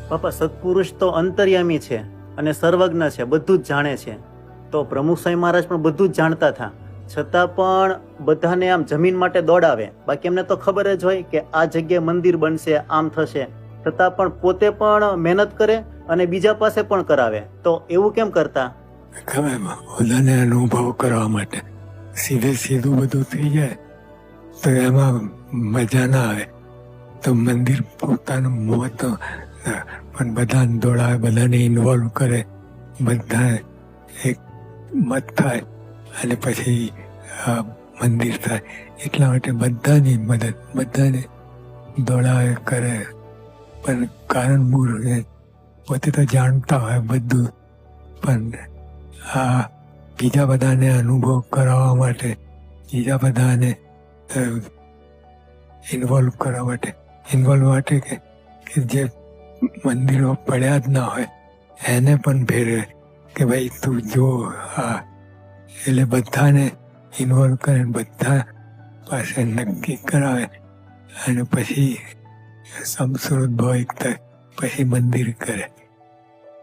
બાપા સત્પુરુષ તો અંતર્યામી છે અને સર્વજ્ઞ છે, બધું જ જાણે છે. તો પ્રમુખ સ્વામી મહારાજ પણ બધું જ જાણતા હતા, છતાં પણ બધાને આમ જમીન માટે દોડાવે. બાકી એમને તો ખબર જ હોય કે આ જગ્યાએ મંદિર બનશે, આમ થશે, છતાં પણ પોતે પણ મહેનત કરે અને બીજા પાસે પણ કરાવે. તો એવું કેમ કરતા? ખબર બધાને અનુભવ કરવા માટે. સીધું બધું થઈ જાય તો એમાં મજા ના આવે. તો મંદિર પોતાનું મોત પણ બધાને દોડાવે, બધાને ઇન્વોલ્વ કરે, બધા એક મત થાય અને પછી મંદિર થાય. એટલા માટે બધાની મદદ, બધાને દોડાવે કરે. પણ કારણ મૂળ પોતે તો જાણતા હોય બધું, પણ આ બીજા બધાને અનુભવ કરાવવા માટે, બીજા બધાને ઇન્વોલ્વ કરવા માટે કે જે મંદિરો પડ્યા જ ના હોય એને પણ ભેરવે કે ભાઈ તું જો આ. એટલે બધાને ઇન્વોલ્વ કરે, બધા પાસે નક્કી કરાવે અને પછી સમસુરત ભાવ એક થાય, પછી મંદિર કરે.